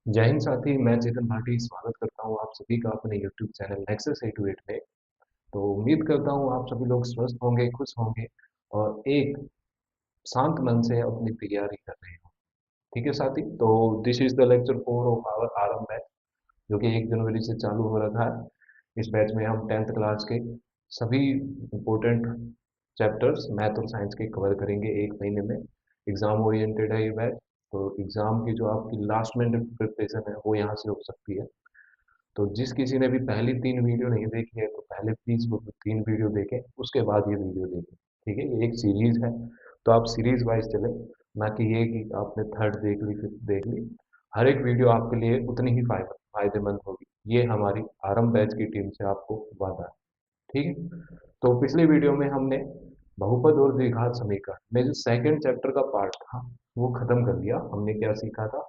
जय हिंद साथी, मैं चेतन भाटी स्वागत करता हूँ आप सभी का अपने YouTube चैनल नेक्सस 828 में। तो उम्मीद करता हूँ आप सभी लोग स्वस्थ होंगे, खुश होंगे और एक शांत मन से अपनी तैयारी कर रहे हो। ठीक है साथी, तो this is the lecture 4 of our RM batch, जो कि 1 जनवरी से चालू हो रहा है। इस बैच में हम 10th क्लास के सभी इम्पोर्टेंट चैप्टर्स मैथ और साइंस के कवर करेंगे 1 महीने में। एग्जाम ओरिएंटेड है ये बैच, तो एग्जाम की जो आपकी लास्ट मिनट प्रिपरेशन है वो यहाँ से हो सकती है। तो जिस किसी ने भी पहली 3 वीडियो नहीं देखी है तो पहले प्लीज वो 3 वीडियो देखें, उसके बाद ये वीडियो देखें। ठीक है, ये एक सीरीज है, तो आप सीरीज वाइज चले, ना कि ये कि आपने थर्ड देख ली फिफ्थ देख ली। हर एक वीडियो आपके लिए उतनी ही फायदेमंद होगी, ये हमारी आरंभ बैच की टीम से आपको वादा है। ठीक है, तो पिछले वीडियो में हमने बहुपद और द्विघात समीकरण में जो सेकंड चैप्टर का पार्ट था वो खत्म कर लिया। हमने क्या सीखा था?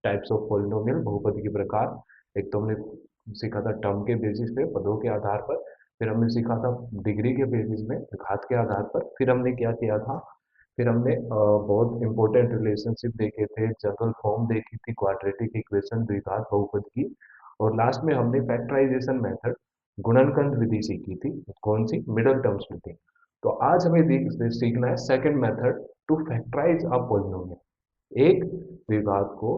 टाइप्स ऑफ पॉलिनोमियल, बहुपद के प्रकार। एक तो हमने सीखा था टर्म के बेसिस पे, पदों के आधार पर। फिर हमने सीखा था डिग्री के बेसिस में, घात के आधार पर। फिर हमने क्या किया था? फिर हमने बहुत इंपॉर्टेंट रिलेशनशिप देखे थे, जनरल फॉर्म देखी थी, क्वाड्रेटिक इक्वेशन, द्विघात बहुपद की। और लास्ट में हमने फैक्टराइजेशन मेथड, गुणनखंड विधि सीखी थी। कौन सी? Middle term splitting. तो आज हमें सीखना है second method to factorise a polynomial, एक द्विघात को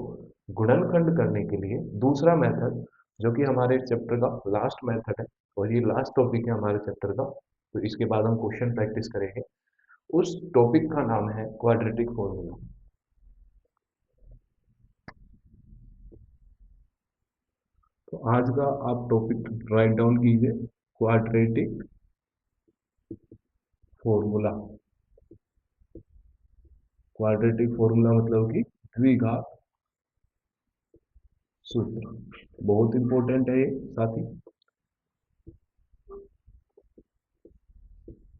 गुणनखंड करने के लिए। दूसरा मेथड जो कि हमारे चैप्टर का लास्ट मेथड है, और ये लास्ट टॉपिक है हमारे चैप्टर का, तो इसके बाद हम क्वेश्चन प्रैक्टिस करेंगे। उस टॉपिक का नाम है क्वाड्रेटिक फॉर्मूला। तो आज का आप टॉपिक राइट डाउन कीजिए, क्वाड्रेटिक फॉर्मूला। क्वाड्रेटिक फॉर्मूला मतलब कि द्विघात सूत्र। बहुत इंपॉर्टेंट है ये साथी,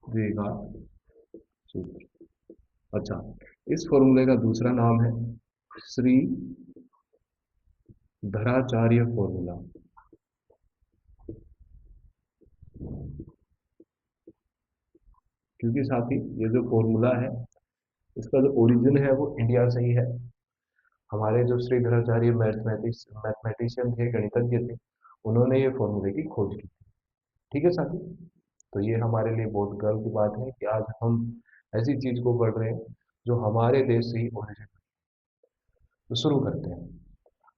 द्विघात सूत्र। अच्छा, इस फॉर्मूले का दूसरा नाम है श्री धराचार्य फॉर्मूला। क्योंकि साथी ये जो फॉर्मूला है, इसका जो ओरिजिन है वो इंडिया से ही है। हमारे जो श्रीधराचार्य मैथमेटिशियन थे, गणितज्ञ थे, उन्होंने ये फॉर्मूले की खोज की थी। ठीक है साथी, तो ये हमारे लिए बहुत गर्व की बात है कि आज हम ऐसी चीज को पढ़ रहे हैं जो हमारे देश से ही ओरिजिन। तो शुरू करते हैं।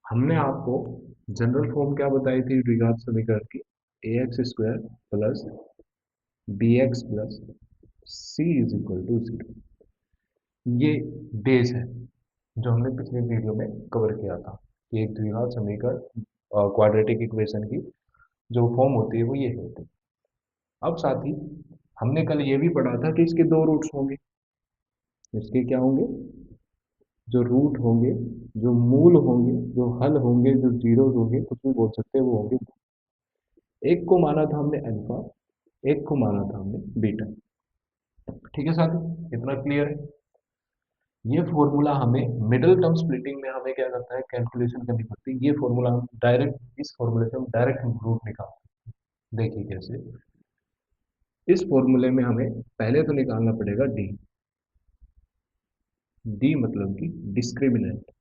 हमने आपको जनरल फॉर्म क्या बताई थी द्विघात समीकरण की? A x square plus B x plus C is equal to 0। ये बेस है जो हमने पिछले वीडियो में कवर किया था कि एक द्विघात समीकरण, क्वाड्रेटिक इक्वेशन की जो फॉर्म होती है वो ये होती है। अब साथ ही हमने कल ये भी पढ़ा था कि इसके दो रूट्स होंगे। इसके क्या होंगे? जो रूट होंगे, जो मूल होंगे, जो हल होंगे, जो जीरो होंगे, कुछ भी बोल सकते हैं, वो होंगे। एक को माना था हमने अल्फा, एक को माना था हमने बीटा। ठीक है साथी, इतना क्लियर है? ये फॉर्मूला हमें मिडिल टर्म स्प्लिटिंग में हमें क्या करता है, कैलकुलेशन करनी पड़ती है। ये फॉर्मूला हम डायरेक्ट, इस फॉर्मूले से हम डायरेक्ट रूट निकालते हैं। देखिए कैसे। इस फॉर्मूले में हमें पहले तो निकालना पड़ेगा डी। डी मतलब कि डिस्क्रिमिनेंट,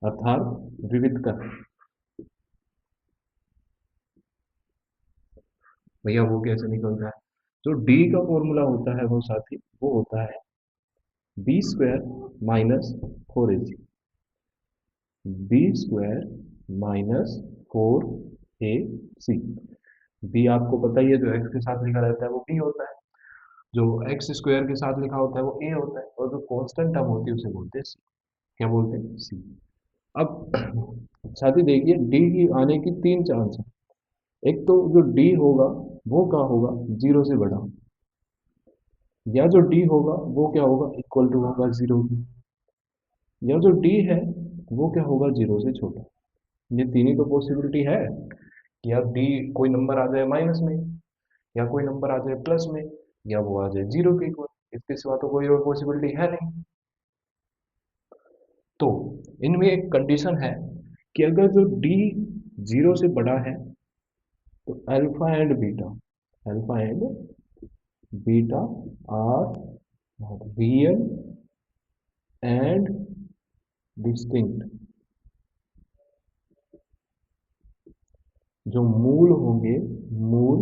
अर्थात विविधकर। भैया वो कैसे निकलता है? जो डी का फॉर्मूला होता है वो साथी, वो होता है B square minus 4ac। B square minus 4ac। B आपको पता ही है, जो एक्स के साथ लिखा रहता है वो बी होता है, जो एक्स स्क्वायर के साथ लिखा होता है वो ए होता है, और जो कांस्टेंट टर्म होती है उसे बोलते हैं सी। क्या बोलते हैं? सी। अब साथी देखिए, डी की आने की 3 चांस है। एक तो जो डी होगा वो क्या होगा? जीरो से बड़ा, या जो डी होगा वो क्या होगा? इक्वल टू होगा जीरो की, या जो डी है वो क्या होगा? जीरो से छोटा। ये तीन ही तो पॉसिबिलिटी है कि या डी कोई नंबर आ जाए माइनस में, या कोई नंबर आ जाए प्लस में, या वो आ जाए जीरो के इक्वल। इसके सिवा तो कोई और पॉसिबिलिटी है नहीं। तो इनमें एक कंडीशन है कि अगर जो डी जीरो से बड़ा है तो alpha and beta, alpha and beta are real and distinct. जो मूल होंगे, मूल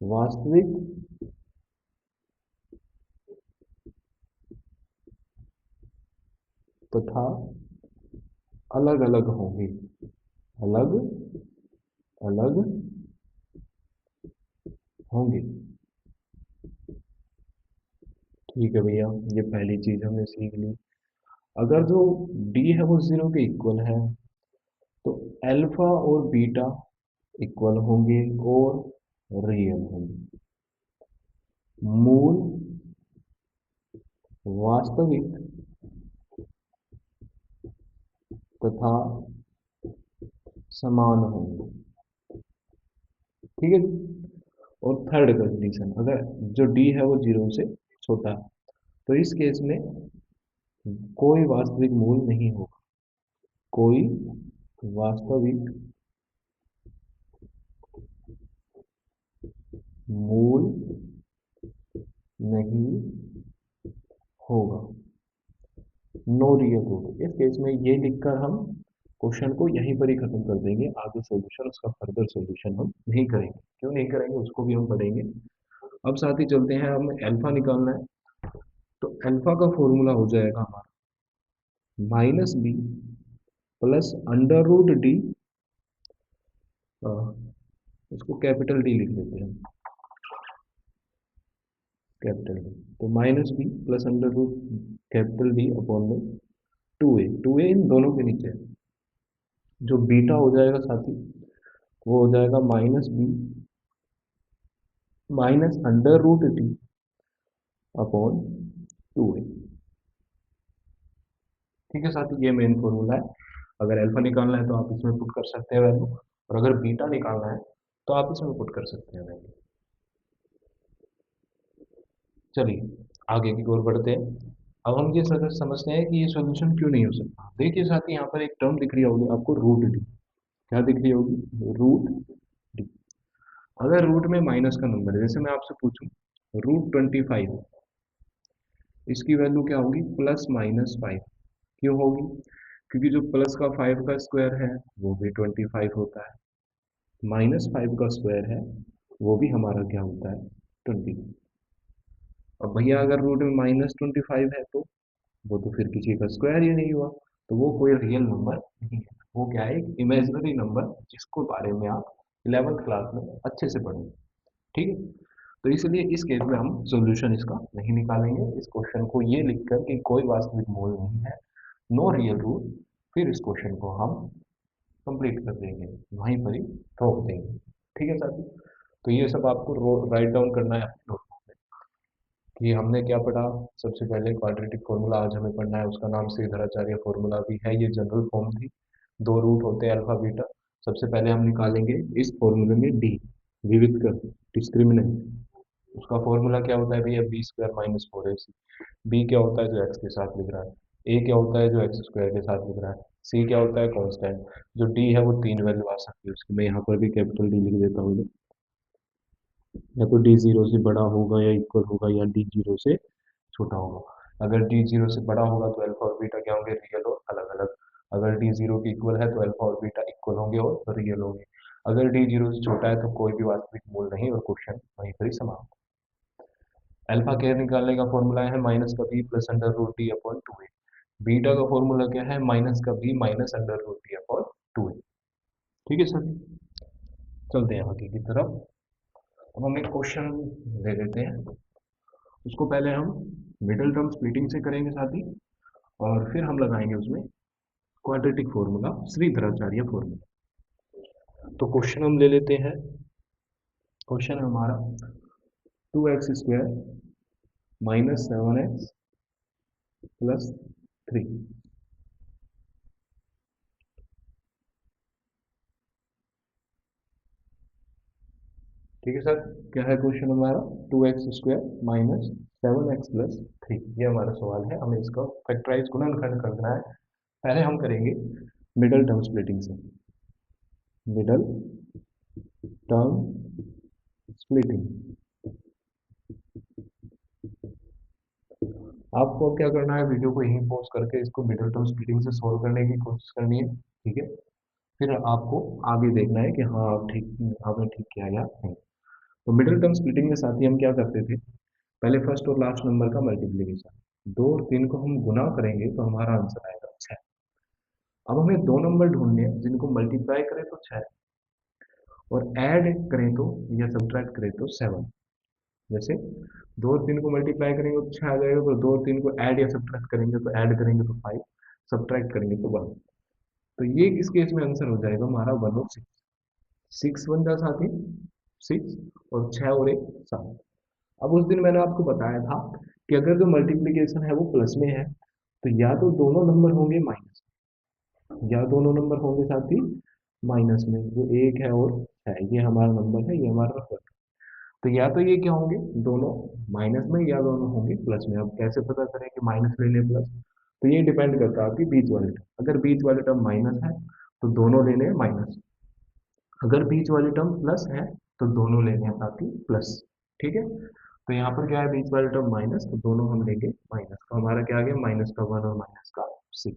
वास्तविक तथा अलग अलग होंगे, अलग अलग होंगे। ठीक है भैया, ये पहली चीज हमने सीख ली। अगर जो डी है वो जीरो के इक्वल है, तो अल्फा और बीटा इक्वल होंगे और रियल होंगे। मूल वास्तविक तथा समान होंगे। ठीक है जी। और थर्ड कंडीशन, अगर जो डी है वो जीरो से छोटा है, तो इस केस में कोई वास्तविक मूल नहीं होगा, कोई वास्तविक मूल नहीं होगा, नो रियल रूट। इस केस में ये लिखकर हम क्वेश्चन को यहीं पर ही खत्म कर देंगे, आगे सॉल्यूशन, उसका फर्दर सॉल्यूशन हम नहीं करेंगे। क्यों नहीं करेंगे उसको भी हम पढ़ेंगे। अब साथ ही चलते हैं, हमें अल्फा निकालना है। तो अल्फा का फॉर्मूला हो जाएगा हमारा minus B plus under root D, इसको कैपिटल डी लिख देते हैं, कैपिटल डी। तो minus B plus under root capital D upon में टू ए इन दोनों के नीचे। जो बीटा हो जाएगा साथी, वो हो जाएगा minus b minus under root D upon two a. ठीक है साथी, ये मेन फॉर्मूला है। अगर अल्फा निकालना है तो आप इसमें पुट कर सकते हैं वैल्यू, और अगर बीटा निकालना है तो आप इसमें पुट कर सकते हैं वैल्यू। चलिए आगे की ओर बढ़ते हैं। अब हम ये समझते हैं कि ये सॉल्यूशन क्यों नहीं हो सकता। देखिए साथी, यहाँ पर एक टर्म दिख रही होगी आपको, रूट डी। क्या दिख रही होगी? Root D. अगर रूट में माइनस का नंबर है, जैसे मैं आपसे पूछूं रूट 25, इसकी वैल्यू क्या होगी? +-5। क्यों होगी? क्योंकि जो प्लस का 5 का स्क्वायर है वो भी 25 होता है, -5 का स्क्वायर है वो भी हमारा क्या होता है? 20। अब भैया अगर रूट में -25 है तो वो तो फिर किसी का स्क्वायर ही नहीं हुआ, तो वो कोई रियल नंबर नहीं है। वो क्या है? एक इमेजिनरी नंबर, जिसको बारे में आप 11th क्लास में अच्छे से पढ़ेंगे। ठीक है, तो इसलिए इस केस में हम सॉल्यूशन इसका नहीं निकालेंगे। इस क्वेश्चन को ये लिखकर कि कोई वास्तविक मूल नहीं है, नो रियल रूट, फिर इस क्वेश्चन को हम कंप्लीट कर देंगे, वहीं पर ही रोक देंगे। ठीक है साथी, तो ये सब आपको राइट डाउन करना है अपने नोटबुक में कि हमने क्या पढ़ा। सबसे पहले क्वाड्रेटिक फॉर्मूला आज हमें पढ़ना है, उसका नाम श्रीधराचार्य फॉर्मूला भी है, ये जनरल फॉर्म थी। दो रूट होते हैं अल्फा बीटा। सबसे पहले हम निकालेंगे इस फॉर्मूले में डी, विविध कर, डिस्क्रिमिनेंट। उसका फॉर्मूला क्या होता है भैया? b² - 4ac। बी क्या होता है? जो एक्स के साथ लिख रहा है। ए क्या होता है? जो एक्स स्क्वायर के साथ लिख रहा है। सी क्या होता है? कांस्टेंट। जो डी है वो तीन वैल्यू आ सकती है उसकी, मैं यहाँ पर भी कैपिटल डी लिख देता हूँ। या तो डी जीरो से बड़ा होगा या इक्वल होगा, या डी जीरो से छोटा होगा। अगर डी जीरो से बड़ा होगा तो अल्फा और बीटा क्या होंगे? रियल और अलग अलग। अगर डी जीरो के इक्वल है तो अल्फा और बीटा इक्वल होंगे और रियल होंगे। अगर डी जीरो से छोटा है तो कोई भी वास्तविक मूल नहीं, और क्वेश्चन वहीं पर ही समाप्त। अल्फा के निकालने का फॉर्मूला है माइनस का b plus under root D upon two a. Beta का फॉर्मूला क्या है? माइनस का B minus under root D upon two a. ठीक है सर, चलते हैं आगे की तरफ। अब हम एक क्वेश्चन ले लेते हैं, उसको पहले हम मिडिल टर्म स्प्लिटिंग से करेंगे साथ ही, और फिर हम लगाएंगे उसमें क्वाड्रेटिक फॉर्मूला, श्रीधराचार्य फॉर्मूला। तो क्वेश्चन हम ले लेते हैं। क्वेश्चन है हमारा 2x² -7x +3। ठीक है सर, क्या है क्वेश्चन हमारा? 2x² -7x +3, ये हमारा सवाल है। हमें इसका फैक्टराइज गुणनखंड करना है। पहले हम करेंगे मिडल टर्म स्प्लिटिंग से। Middle term splitting. आपको अब क्या करना है, वीडियो को यहीं पॉज करके इसको मिडिल टर्म स्प्लिटिंग से सॉल्व करने की कोशिश करनी है, ठीक है। फिर आपको आगे देखना है कि हाँ आप ठीक, आपने ठीक किया या नहीं। तो मिडिल टर्म स्प्लिटिंग के साथ ही हम क्या करते थे, पहले फर्स्ट और लास्ट नंबर का मल्टीप्लीकेशन, 2 और 3 को हम गुना करेंगे तो हमारा आंसर आएगा 6। अब हमें दो नंबर ढूंढने हैं जिनको मल्टीप्लाई करें तो 6 और ऐड करें तो या सब्ट्रैक्ट करें तो 7। जैसे 2 और 3 को मल्टीप्लाई करेंगे तो 6 आ जाएगा, तो 2 और 3 को ऐड या सब्ट्रैक्ट करेंगे तो ऐड करेंगे तो 5, सब्ट्रैक्ट करेंगे तो 1। तो ये इस केस में आंसर हो जाएगा हमारा 1 और 6। 6 1 जा साथी 6, और 6 और 1 7। अब उस दिन मैंने आपको बताया था कि अगर जो मल्टीप्लीकेशन है वो प्लस में है तो या तो दोनों नंबर होंगे माइनस, या दोनों नंबर होंगे साथ ही माइनस में, जो 1 है और 6 ये हमारा नंबर है, ये हमारा नंबर है। तो या तो ये क्या होंगे, दोनों माइनस में, या दोनों होंगे प्लस में। अब कैसे पता करें कि माइनस लेने प्लस, तो ये डिपेंड करता है आपकी बीच वाले टर्म। अगर बीच वाले टर्म माइनस है तो दोनों लेने माइनस, अगर बीच वाली टर्म प्लस है तो दोनों लेने हैं साथ ही प्लस, ठीक है। तो यहाँ पर क्या है, बीच वाली टर्म माइनस, तो दोनों हम लेंगे माइनस, तो हमारा क्या आ गया, -1 और -6।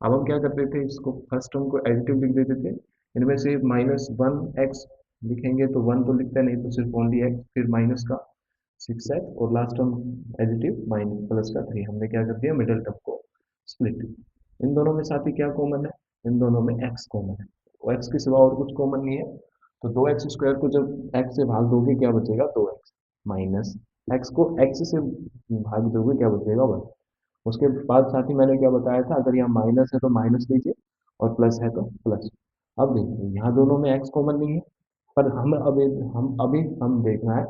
अब हम क्या करते थे, इसको फर्स्ट टर्म को एडिटिव लिख देते थे। इनमें से -1 x लिखेंगे तो 1 तो लिखते नहीं, तो सिर्फ ओनली x, फिर माइनस का 6x, और last term additive minus plus का 3। हमने क्या कर दिया, मिडिल टर्म को स्प्लिट। इन दोनों में साथ ही क्या कॉमन है, इन दोनों में x कॉमन है, तो x के सिवा और कुछ कॉमन नहीं है। तो 2x² को जब x से भाग दोगे क्या बचेगा, 2x, माइनस x को x से भाग दोगे क्या बचेगा, 1। उसके बाद साथ ही मैंने क्या बताया था, अगर यहाँ माइनस है तो माइनस लीजिए और प्लस है तो प्लस। अब देखिए यहाँ दोनों में x कॉमन नहीं है, पर हम देखना है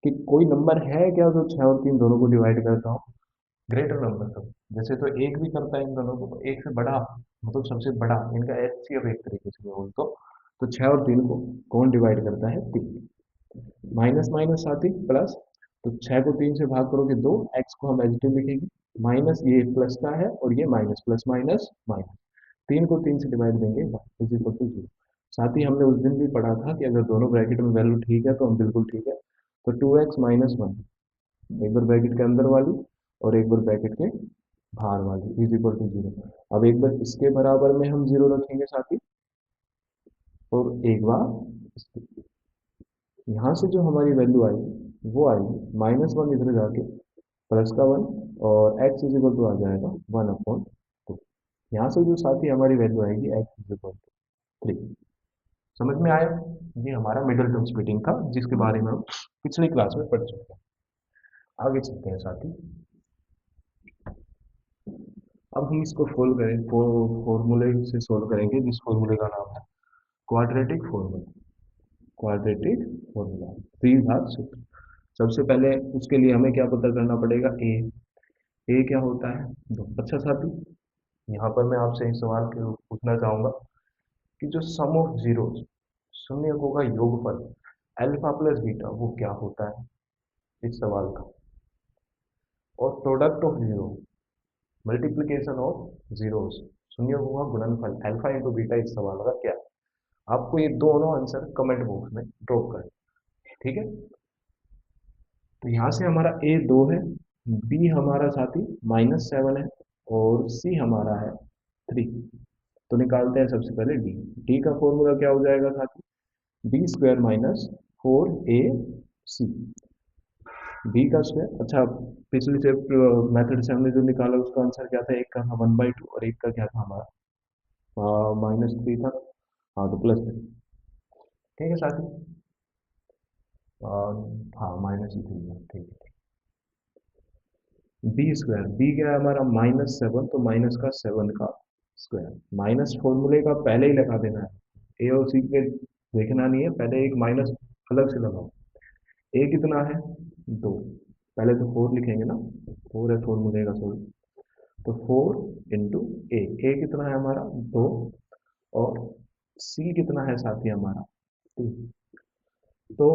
कि कोई नंबर है क्या जो 6 और 3 दोनों को डिवाइड करता हो, ग्रेटर नंबर। तो जैसे तो एक भी करता है इन दोनों को, तो एक से बड़ा, मतलब सबसे बड़ा इनका एचसीएफ एक तरीके से बोल तो 6 और 3 को कौन डिवाइड करता है, 3। माइनस माइनस साथ ही प्लस, तो 6 को 3 से भाग करोगे 2, एक्स को हम एडिटिव लिखेंगे, माइनस ये प्लस का है और ये माइनस, प्लस माइनस माइनस, 3 को 3 से डिवाइड देंगे, इज इक्वल टू 0। साथ ही हमने उस दिन भी पढ़ा था कि अगर दोनों ब्रैकेट में वैल्यू ठीक है तो हम बिल्कुल ठीक है। तो 2x - 1, एक बार ब्रैकेट के अंदर वाली और एक बार ब्रैकेट के बाहर वाली, इज इक्वल टू 0। अब एक बार इसके बराबर में हम 0 रखेंगे साथ ही, और एक बार यहाँ से जो हमारी वैल्यू आएगी वो आएगी -1 इधर जाके प्लस का 1, और x इज इक्वल टू आ जाएगा 1/2। यहाँ से जो साथ ही हमारी वैल्यू आएगी x इज इक्वल टू 3। समझ में आया, ये हमारा मिडिल टर्म स्प्लिटिंग था जिसके बारे में हम पिछली क्लास में पढ़ चुके हैं। आगे चलते हैं साथ ही। अब हम इसको सोल्व करें, फॉर्मूले से सोल्व करेंगे, जिस फॉर्मूले का नाम है क्वाड्रेटिक फॉर्मूला। क्वाड्रेटिक फॉर्मूला, द्विघात सूत्र। सबसे पहले उसके लिए हमें क्या पता करना पड़ेगा, ए क्या होता है, दो। अच्छा साथी, यहाँ पर मैं आपसे एक सवाल पूछना चाहूंगा कि जो सम ऑफ जीरो, शून्यकों का योगफल अल्फा प्लस बीटा, वो क्या होता है, इस सवाल का। और product of zero, multiplication of zeros, शून्यकों का गुणनफल अल्फा इंटू बीटा, इस सवाल का क्या है। आपको ये दोनों आंसर कमेंट बॉक्स में ड्रॉप करें, ठीक है। तो यहाँ से हमारा ए 2 है, बी हमारा साथी -7 है, और सी हमारा है 3। तो निकालते हैं सबसे पहले डी। डी का फॉर्मूला क्या हो जाएगा साथी, b² -4ac, बी का स्क्वायर। अच्छा, पिछली से मेथड से हमने जो निकाला उसका आंसर क्या था, एक का था 1/2 और एक का क्या था हमारा, -3 था। हाँ, तो +3, ठीक है साथी। अ, हाँ, -3, ठीक है। b², बी क्या है हमारा -7, तो माइनस का 7 का स्क्वायर, माइनस फॉर्मूले का पहले ही लगा देना है, ए और सी के देखना नहीं है, पहले एक माइनस अलग से लगाओ। ए कितना है, 2, पहले तो 4 लिखेंगे ना, 4 है फॉर्मूले का, सॉरी। तो 4 × ए कितना है हमारा, 2, और सी कितना है साथी हमारा, 3। तो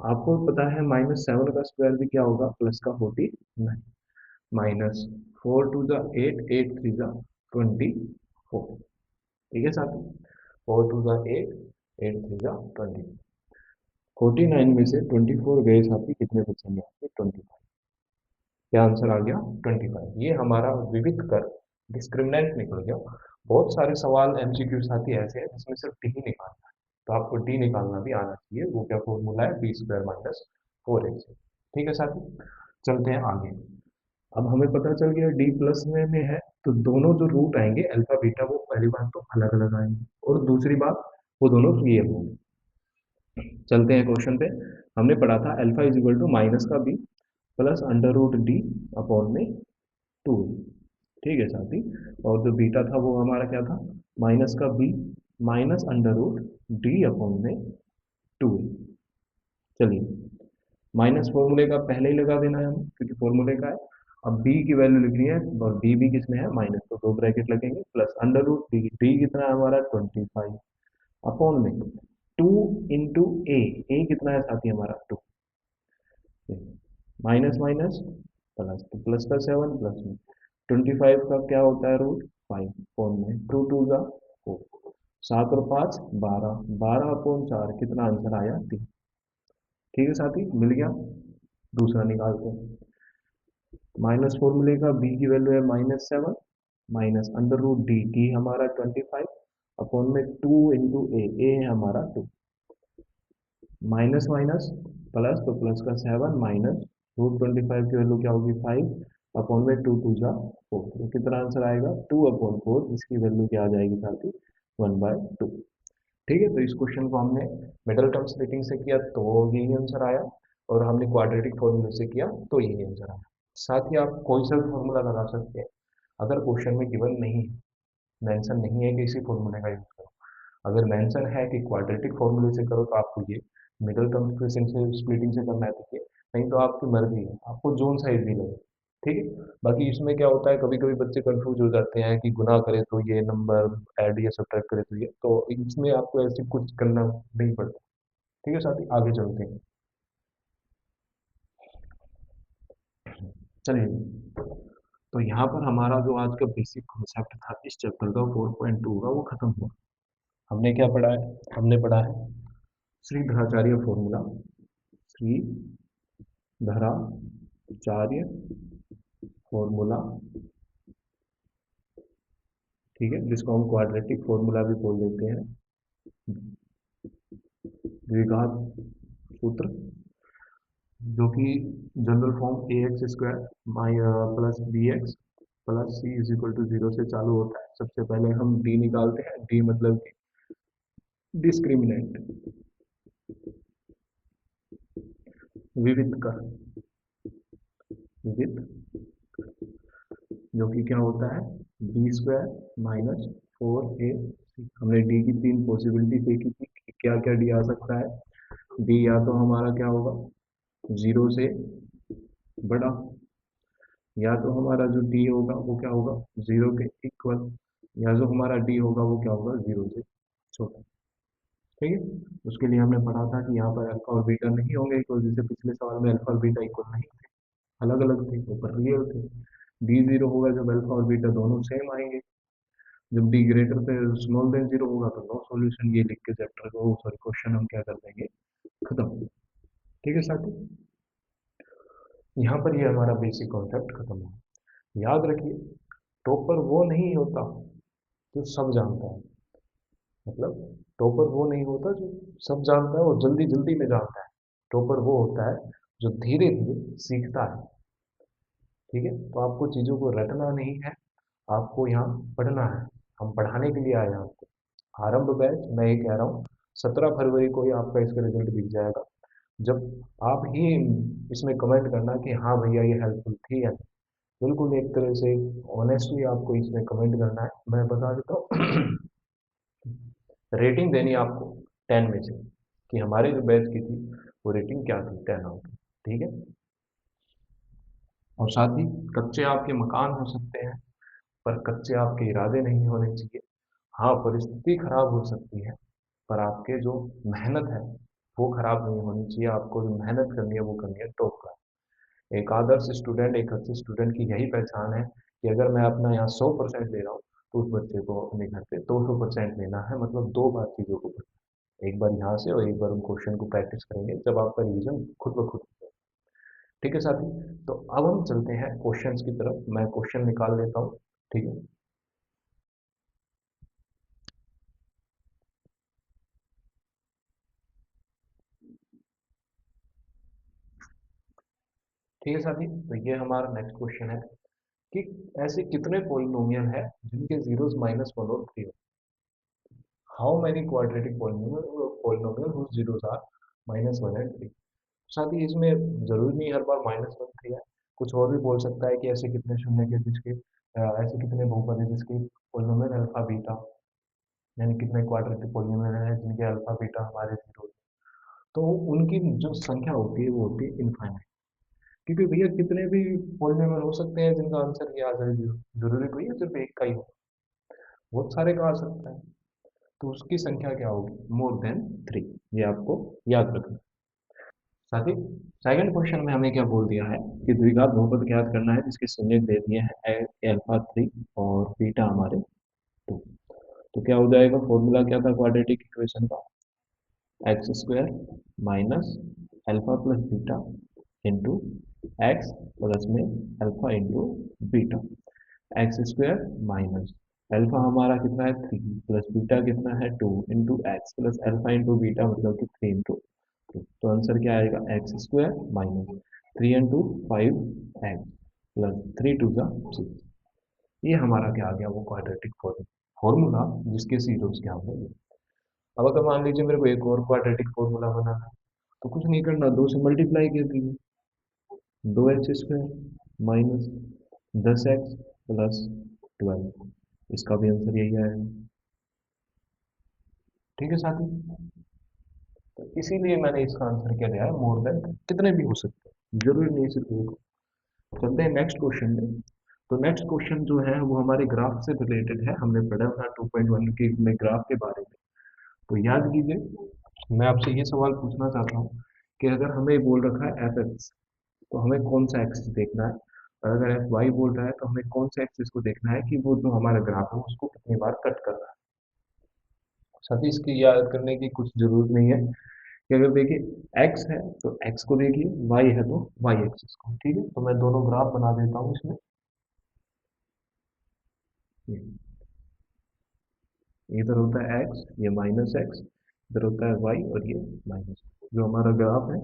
आपको पता है -7 का स्क्वायर भी क्या होगा, प्लस का 49, -4 × 2 = 8, 8 × 3 = 24, ठीक है साथी। 4 × 2 = 8, 8 × 3 = 20, 49 में से 24 गए साथी, कितने बचेंगे आपके, 25। क्या आंसर आ गया? 25। ये हमारा विविध कर डिस्क्रिमिनेंट निकल गया। बहुत सारे सवाल एमसीक्यू साथी ऐसे हैं जिसमें सिर्फ डी ही निकालना है, तो आपको डी निकालना भी आना चाहिए। वो क्या फॉर्मूला है? B square minus 4ac। ठीक है साथी, चलते हैं आगे। अब हमें पता चल गया डी प्लस में है, तो दोनों जो रूट आएंगे अल्फा बीटा, वो पहली बात तो अलग अलग आएंगे, और दूसरी बात वो दोनों रियल होंगे। चलते हैं क्वेश्चन पे। हमने पढ़ा था alpha is equal to minus का b plus under root D upon में 2। ठीक है साथी। और जो बीटा था वो हमारा क्या था? माइनस का B minus under root D upon में 2। चलिए, माइनस फॉर्मूले का पहले ही लगा देना है हमें, क्योंकि फॉर्मूले का है। अब b की वैल्यू लिखनी है, और b भी किसमें है? माइनस, तो दो ब्रैकेट लगेंगे, प्लस अंडर रूट डी कितना है हमारा? 25 अपॉन में 2 इंटू ए कितना है साथी हमारा? 2। माइनस माइनस प्लस, तो प्लस का 7 प्लस में 25 का क्या होता है? रूट 5 अपॉन में 2 टू का 4, 7 और 5 12, 12 अपॉन 4 कितना आंसर आया? 3। ठीक है साथी, मिल गया। दूसरा निकालते हैं। माइनस फॉर्मूले का b की वैल्यू है -7 माइनस अंडर रूट डी हमारा 25 अपॉन में 2 इंटू ए है हमारा 2। माइनस माइनस प्लस, तो प्लस का 7 माइनस रूट 25 की वैल्यू क्या होगी? 5 अपॉन में 2 टू जा 4, तो कितना आंसर आएगा? 2 अपॉन 4, इसकी वैल्यू क्या आ जाएगी साथी? 1/2। ठीक है, तो इस क्वेश्चन को हमने मिडल टर्म स्प्लिटिंग से किया तो यही आंसर आया, और हमने क्वाड्रेटिक फॉर्मूले से किया तो यही आंसर आया। साथ ही आप कोई सा भी फॉर्मूला लगा सकते हैं, अगर क्वेश्चन में गिवन नहीं है, मेंशन नहीं है कि इसी फॉर्मूले का यूज करो। अगर मेंशन है कि क्वाड्रेटिक फॉर्मूले से करो, तो आपको ये मिडल टर्म स्प्लिटिंग से करना है तो ये, नहीं तो आपकी मर्जी है, आपको जोन सा इजी लगे। ठीक है। बाकी इसमें क्या होता है, कभी कभी बच्चे कंफ्यूज हो जाते हैं कि गुना करे तो ये नंबर, ऐड या सब्ट्रैक्ट करे तो ये, तो इसमें आपको ऐसे कुछ करना नहीं पड़ता। ठीक है साथी, आगे चलते हैं। चलिए, तो यहाँ पर हमारा जो आज का बेसिक कॉन्सेप्ट था इस चैप्टर का 4.2 का, वो खत्म हुआ। हमने क्या पढ़ा है? हमने पढ़ा है श्रीधराचार्य फॉर्मूला, श्रीधराचार्य फॉर्मूला, ठीक है, जिसको हम क्वाड्रेटिक फॉर्मूला भी बोल देते हैं, द्विघात सूत्र, जो कि general form A x square plus B x plus C is equal to 0 से चालू होता है। सबसे पहले हम डी निकालते हैं, डी मतलब कि डिस्क्रिमिनेंट, विविध का, विविध, जो कि क्या होता है? B square minus 4ac। हमने डी की तीन पॉसिबिलिटी देखी थी कि क्या क्या डी आ सकता है। डी या तो हमारा क्या होगा? 0 से बड़ा, या तो हमारा जो डी होगा वो क्या होगा? 0 के इक्वल, या जो हमारा डी होगा वो क्या होगा? 0 से छोटा। ठीक है। उसके लिए हमने पढ़ा था कि यहाँ पर अल्फा और बीटा नहीं होंगे इक्वल, जैसे पिछले सवाल में अल्फा और बीटा इक्वल नहीं थे, अलग अलग थे, ऊपर रियल थे। डी 0 होगा जब अल्फा और बीटा दोनों सेम आएंगे, जब डी ग्रेटर से स्मॉल देन 0 होगा तो नो सॉल्यूशन। ये लिख के चैप्टर को, सॉरी क्वेश्चन हम क्या कर देंगे? खत्म। ठीक है साथी, यहाँ पर ये हमारा बेसिक कॉन्सेप्ट खत्म हुआ। याद रखिए, टॉपर वो नहीं होता जो सब जानता है, मतलब टॉपर वो नहीं होता जो सब जानता है और जल्दी जल्दी में जानता है। टॉपर वो होता है जो धीरे धीरे सीखता है। ठीक है, तो आपको चीज़ों को रटना नहीं है, आपको यहाँ पढ़ना है। हम पढ़ाने के लिए आए हैं आपको। आरंभ बैच मैं ये कह रहा हूँ, 17 फरवरी को ही आपका इसका रिजल्ट दिख जाएगा। जब आप ही इसमें कमेंट करना कि हाँ भैया ये हेल्पफुल थी या नहीं। बिल्कुल एक तरह से ऑनेस्टली आपको इसमें कमेंट करना है। मैं बता देता हूँ रेटिंग देनी है आपको 10 में से, कि हमारे जो बैच की थी वो रेटिंग क्या थी, 10 आउट। ठीक है। और साथ ही कच्चे आपके मकान हो सकते हैं, पर कच्चे आपके इरादे नहीं होने चाहिए। हाँ, परिस्थिति खराब हो सकती है, पर आपके जो मेहनत है वो खराब नहीं होनी चाहिए। आपको जो मेहनत करनी है वो करनी है टॉप क्लास। एक आदर्श स्टूडेंट, एक अच्छे स्टूडेंट की यही पहचान है कि अगर मैं अपना यहाँ 100% ले रहा हूँ, तो उस बच्चे को अपने घर पे 200% लेना है। मतलब दो बार चीज़ों को करना है। एक बार यहाँ से और एक बार उन क्वेश्चन को प्रैक्टिस करेंगे, जब आपका रिविजन खुद ब खुद हो जाए। ठीक है साथी। तो अब हम चलते हैं क्वेश्चंस की तरफ, मैं क्वेश्चन निकाल लेता हूँ। ठीक है। ठीक है साथी, तो ये हमारा नेक्स्ट क्वेश्चन है कि ऐसे कितने पोलिनोमियल है जिनके जीरोस -1 और 3 हो। How many quadratic polynomial whose zeros are -1 and 3। साथ ही इसमें जरूरी नहीं हर बार -1 3 है, कुछ और भी बोल सकता है कि ऐसे कितने शून्य के जिसके ऐसे कितने बहुपद है जिसके पोलिनोमियल अल्फा बीटा, यानी कितने क्वाड्रेटिक पोलिनोमियल है जिनके अल्फा बीटा हमारे जीरो। तो उनकी जो संख्या होती है वो होती है इनफाइनाइट। क्योंकि भैया कितने भी पॉलिनोमियल हो सकते हैं जिनका आंसर ये आ जाए जीरो, जरूरी कोई है सिर्फ एक का ही हो, बहुत सारे का आ सकता है। तो उसकी संख्या क्या होगी, मोर देन 3। ये आपको याद रखना। साथ ही सेकंड क्वेश्चन में हमें क्या बोल दिया है कि द्विघात बहुपद ज्ञात करना है जिसके शून्य दे दिए हैं अल्फा 3 और बीटा हमारे 2। तो क्या हो जाएगा, फॉर्मूला क्या था क्वाड्रेटिक इक्वेशन का, x square minus alpha plus beta into x plus में alpha into beta. X square minus alpha हमारा कितना है 3 प्लस बीटा कितना है 2 into x plus alpha into beta मतलब कि 3 इंटू 2। तो आंसर क्या आएगा, x square minus 3 into 5 x plus 3 two ज़ा 6। ये हमारा क्या आ गया, वो क्वाड्रेटिक फॉर्मूला जिसके सीरोस क्या होंगे। अब अगर मान लीजिए मेरे को एक और क्वाड्रेटिक फॉर्मूला बनाना है, तो कुछ नहीं करना, 2 से मल्टीप्लाई कर दीजिए। 2x² माइनस 10x प्लस 12, इसका भी आंसर यही आएगा। ठीक है साथी, तो इसीलिए मैंने इसका आंसर क्या दिया है, मोर देन। कितने भी हो सकते हैं, जरूरी नहीं सिर्फ एक हो। चलते हैं नेक्स्ट क्वेश्चन में। तो नेक्स्ट क्वेश्चन जो है वो हमारे ग्राफ से रिलेटेड है, हमने पढ़ा था 2.1 के में ग्राफ के बारे में। तो याद कीजिए, मैं आपसे ये सवाल पूछना चाहता हूँ कि अगर हमें बोल रखा है एफ एक्स, तो हमें कौन सा एक्सिस देखना है, और अगर एफ वाई बोल रहा है तो हमें कौन सा एक्सिस को देखना है कि वो जो हमारा ग्राफ है उसको कितनी बार कट कर रहा है। साथ ही इसकी याद करने की कुछ जरूरत नहीं है कि अगर देखिए एक्स है तो एक्स को देखिए, वाई है तो वाई एक्सिस को। ठीक है, तो मैं दोनों ग्राफ बना देता हूँ इसमें। ये इधर होता है एक्स, ये माइनस एक्स, इधर होता है वाई और ये माइनस। जो हमारा ग्राफ है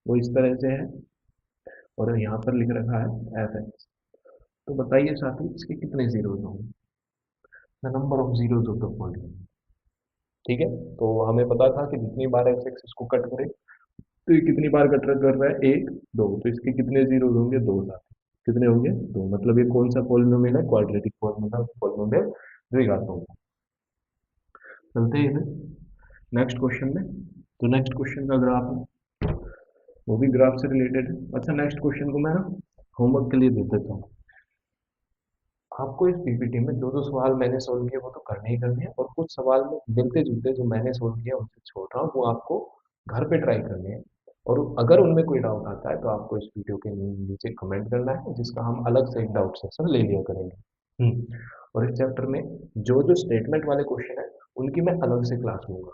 वो इस तरह से है, और यहाँ पर लिख रखा है एफ एक्स। तो बताइए साथी इसके कितने जीरोज होंगे, the number of zeros of the point. ठीक है, तो हमें पता था कि जितनी बार एक्स एक्सिस को कट करे, तो ये कितनी बार कट कर रहा है, एक दो, तो इसके कितने जीरोज होंगे, दो साथ। कितने होंगे, दो। मतलब ये कौन सा पॉलिनोमियल है, क्वाड्रेटिक पॉलिनोमियल द्विघात होगा। चलते हैं इधर नेक्स्ट क्वेश्चन में। तो नेक्स्ट क्वेश्चन का ग्राफ है, वो भी ग्राफ से रिलेटेड है। अच्छा, नेक्स्ट क्वेश्चन को मैं ना होमवर्क के लिए दे देता हूँ आपको। इस पीपीटी में जो जो सवाल मैंने सोल्व किए वो तो करने ही करने हैं, और कुछ सवाल में मिलते जुलते जो मैंने सोल्व किया उनसे छोड़ रहा हूँ, वो आपको घर पे ट्राई करने हैं। और अगर उनमें कोई डाउट आता है तो आपको इस वीडियो के नीचे कमेंट करना है, जिसका हम अलग से एक डाउट सेशन ले लिया करेंगे। और इस चैप्टर में जो जो स्टेटमेंट वाले क्वेश्चन है उनकी मैं अलग से क्लास लूंगा।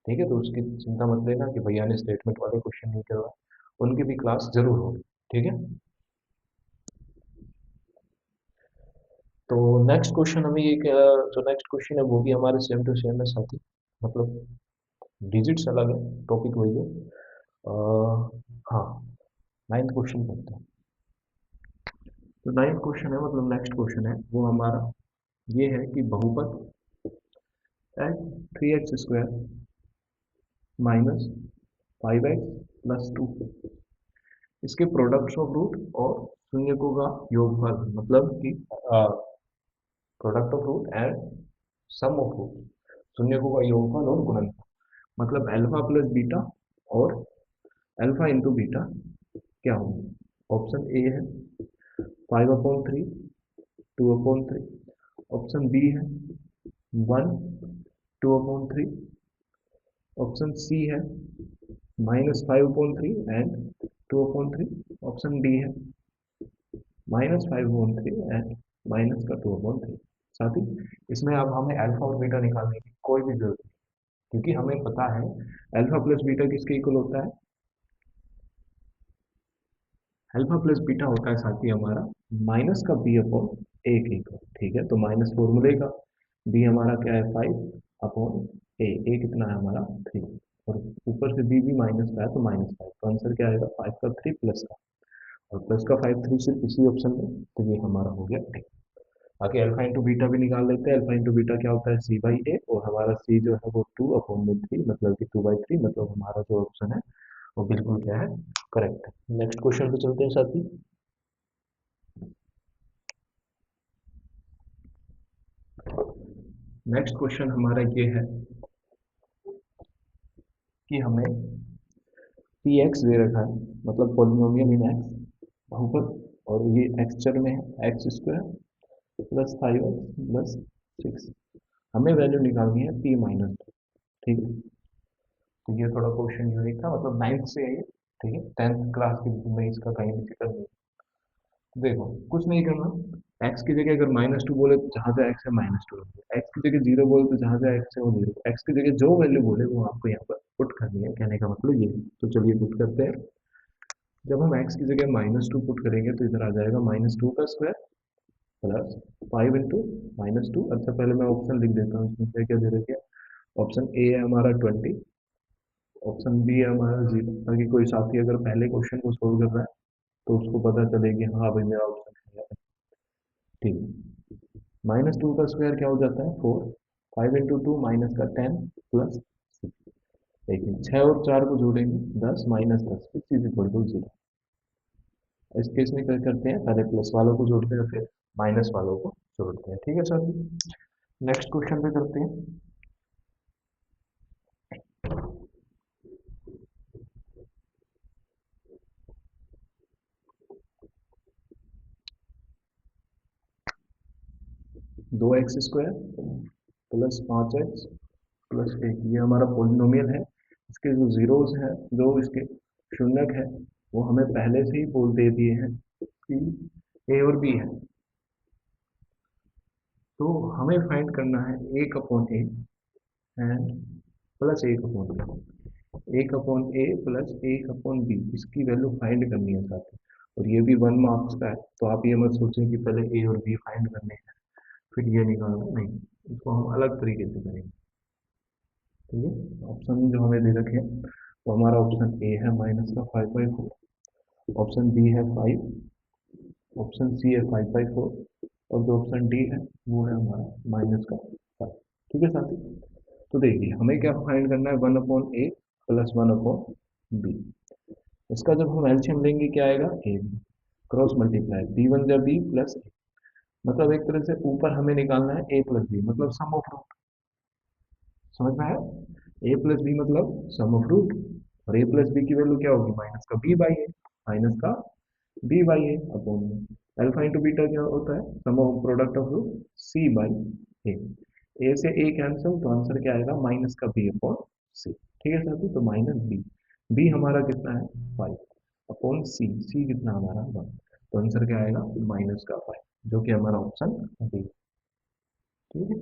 ठीक है, तो उसकी चिंता मत लेना कि भैया ने स्टेटमेंट वाले क्वेश्चन नहीं करवाए, उनकी भी क्लास जरूर होगी। ठीक है, तो नेक्स्ट क्वेश्चन हमें ये जो नेक्स्ट क्वेश्चन है वो भी हमारे सेम टू सेम है साथी, मतलब डिजिट्स अलग है, टॉपिक वही है। हाँ, नाइन्थ क्वेश्चन करते हैं। तो नाइन्थ क्वेश्चन है, मतलब नेक्स्ट क्वेश्चन है वो हमारा ये है कि बहुपद eight 3x² minus 5x plus 2, इसके प्रोडक्ट्स ऑफ रूट और शून्यकों का योगफल, मतलब कि product of root and sum of root, शून्यकों का योगफल और गुणनफल। मतलब अल्फा प्लस बीटा और अल्फा इंटू बीटा क्या होंगे। ऑप्शन ए है 5/3, 2/3। ऑप्शन बी है 1, 2/3। ऑप्शन सी है -5/3 एंड 2/3। ऑप्शन डी है -5/3 एंड माइनस का 2/3। साथ ही इसमें अब हमें अल्फा और बीटा निकालने की कोई भी जरूरत नहीं, क्योंकि हमें पता है अल्फा प्लस बीटा किसके इक्वल होता है, अल्फा प्लस बीटा होता है साथी हमारा माइनस का बी अपॉन ए के इक्वल, ठीक है। तो माइनस फॉर्मूले का बी हमारा क्या है 5 अपॉन ए कितना है हमारा 3, और ऊपर से बी भी माइनस का है तो -5, तो आंसर क्या आएगा 5 का 3 प्लस का, और प्लस का 5 3 सिर्फ इसी ऑप्शन में, तो ये हमारा हो गया ठीक। आगे अल्फा इंटू बीटा भी निकाल लेते हैं। अल्फा इंटू बीटा क्या होता है सी बाई ए, और हमारा सी जो है वो 2 अपॉन में 3, मतलब कि 2/3, मतलब हमारा जो ऑप्शन है वो बिल्कुल क्या है करेक्ट है। नेक्स्ट क्वेश्चन पे चलते हैं साथी। नेक्स्ट क्वेश्चन हमारा ये है कि हमें पी एक्स दे रखा है, मतलब पॉलिनोमियल इन एक्स बहुपद, और ये एक्स चर में है x square plus 5x plus 6। हमें वैल्यू निकालनी है पी माइनस, ठीक है। तो ये थोड़ा क्वेश्चन यूनिक था, मतलब 9th से है ये, ठीक है। 10th क्लास की बुक में इसका कहीं भी जिक्र नहीं। देखो कुछ नहीं करना, एक्स की जगह अगर -2 बोले तो जहाँ से एक्स है -2 रखो, एक्स की जगह 0 बोले तो जहाँ से एक्स है वो 0, एक्स की जगह जो वैल्यू बोले वो आपको यहाँ पर पुट करनी है, कहने का मतलब ये है। तो चलिए पुट करते हैं। जब हम एक्स की जगह -2 पुट करेंगे तो इधर आ जाएगा -2 का स्क्वायर प्लस 5 इंटू -2। अच्छा पहले मैं ऑप्शन लिख देता हूँ, इसमें क्या क्या दे रखे हैं। ऑप्शन ए है हमारा 20, ऑप्शन बी है हमारा 0, ताकि कोई साथी अगर पहले क्वेश्चन को सोल्व कर रहा है तो उसको पता चले कि हाँ भाई मेरा ऑप्शन है, ठीक है। -2 का स्क्वायर क्या हो जाता है 4, 5 इंटू 2 माइनस का 10 प्लस 6। देखिए 6 और 4 को जोड़ेंगे 10 -10 विच इज इक्वल टू 0। इस केस में क्या करते हैं, पहले प्लस वालों को जोड़ते हैं फिर माइनस वालों को जोड़ते हैं, ठीक है सर। नेक्स्ट क्वेश्चन पे करते हैं। दो x square plus 5x plus 1, ये हमारा पोलिनोमियल है। इसके जो जीरोस हैं, जो इसके शून्यक है, वो हमें पहले से ही बोल दे दिए हैं कि ए और बी है। तो हमें फाइंड करना है एक अपॉन ए एंड प्लस एक अपॉन बी, एक अपॉन ए प्लस एक अपॉन बी, इसकी वैल्यू फाइंड करनी है साथ। और ये भी 1 मार्क्स का है, तो आप ये मत सोचें कि पहले ए और बी फाइंड करने हैं फिर ये निकालना, नहीं, इसको हम अलग तरीके से करेंगे। ठीक है, ऑप्शन जो हमें दे रखे हैं वो हमारा ऑप्शन ए है -5/4, ऑप्शन बी है 5, ऑप्शन सी है 5/4, और जो ऑप्शन डी है वो है हमारा -5। ठीक है साथी। तो देखिए हमें क्या फाइंड करना है 1 upon A plus 1 upon B. इसका जब हम एलसीएम लेंगे क्या आएगा A B, cross multiply B one जब बी प्लस ए, मतलब एक तरह से ऊपर हमें निकालना है ए प्लस बी, मतलब सम ऑफ रूट। समझ में आया, ए प्लस बी मतलब सम ऑफ रूट, और ए प्लस बी की वैल्यू क्या होगी माइनस का बी बाई ए, माइनस का बी बाई ए अपॉन में अल्फा इंटू बीटा क्या होता है sum of product of root c by a से ए कैंसिल, तो आंसर क्या आएगा माइनस का बी अपॉन सी। ठीक है साथी, तो माइनस बी, बी हमारा कितना है 5 अपॉन सी, सी कितना हमारा 1, तो आंसर क्या आएगा माइनस का 5, जो कि हमारा ऑप्शन बी। ठीक है।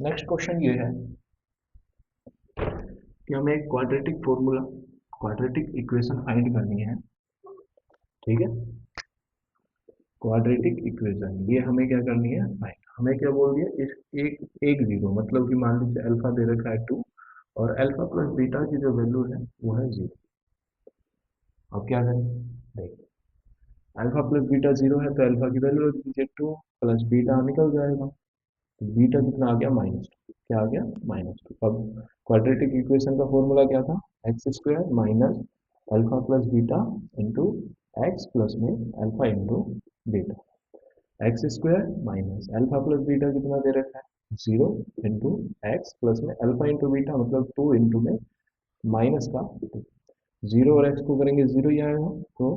नेक्स्ट क्वेश्चन ये है कि हमें एक quadratic formula, quadratic equation find करनी है, ठीक है। क्वाड्रेटिक इक्वेशन ये हमें क्या करनी है फाइंड, हमें क्या बोल दिया इस एक एक जीरो, मतलब कि मान लीजिए अल्फा दे रखा है 2, और अल्फा प्लस बीटा की जो वैल्यू है वो है 0। अब क्या करें, देखिए अल्फा प्लस बीटा 0 है तो अल्फा की वैल्यू रख दीजिए 2, प्लस बीटा निकल जाएगा, तो बीटा कितना आ गया -2, क्या आ गया -2। अब क्वाड्रेटिक इक्वेशन का फॉर्मूला क्या था, x square minus alpha plus beta into x plus में alpha into beta, x square minus alpha plus beta कितना दे रखा है 0 इंटू एक्स प्लस में अल्फा इंटू बीटा, मतलब 2 इंटू में माइनस का 2, 0 और एक्स को करेंगे 0 ही आएगा, तो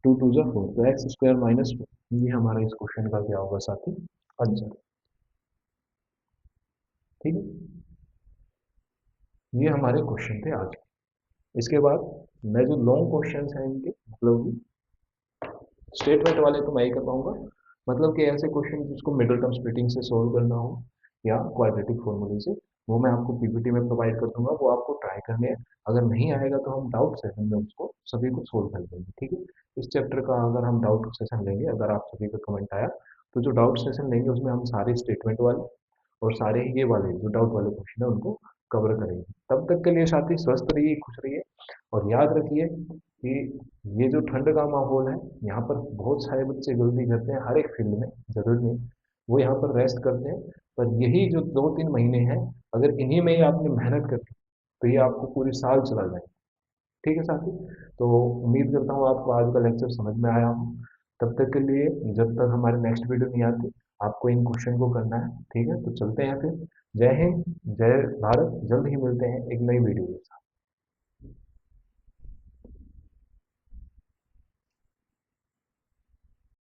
2 2 जा 4, तो एक्स स्क्वायर -2, ये हमारा इस क्वेश्चन का क्या होगा साथी आंसर। ठीक है, ये हमारे क्वेश्चन थे आज। इसके बाद मैं जो लॉन्ग क्वेश्चंस हैं इनके, मतलब कि स्टेटमेंट वाले तो मैं ही कर पाऊंगा, मतलब कि ऐसे क्वेश्चन जिसको मिडिल टर्म स्प्लिटिंग से सॉल्व करना हो या क्वाड्रेटिक फॉर्मूले से, वो मैं आपको पीपीटी में प्रोवाइड कर दूंगा, वो आपको ट्राई करने हैं। अगर नहीं आएगा तो हम डाउट सेशन में उसको सभी को सोल्व कर देंगे, ठीक है। इस चैप्टर का अगर हम डाउट सेशन लेंगे, अगर आप सभी का कमेंट आया, तो जो डाउट सेशन लेंगे उसमें हम सारे स्टेटमेंट वाले और सारे ये वाले जो डाउट वाले क्वेश्चन है उनको कवर करेंगे। तब तक के लिए साथी स्वस्थ रहिए, खुश रहिए, और याद रखिए कि ये जो ठंड का माहौल है, यहाँ पर बहुत सारे बच्चे गलती करते हैं हर एक फील्ड में, जरूरी नहीं वो यहाँ पर रेस्ट करते हैं, पर यही जो 2-3 महीने हैं, अगर इन्हीं में ही आपने मेहनत कर, तो ये आपको पूरी साल चला जाए। ठीक है साथी, तो उम्मीद करता हूँ आपको आज का लेक्चर समझ में आया हो। तब तक के लिए, जब तक हमारी नेक्स्ट वीडियो नहीं आती, आपको इन क्वेश्चन को करना है, ठीक है। तो चलते हैं फिर। जय हिंद, जय भारत, जल्द ही मिलते हैं एक नई वीडियो के साथ।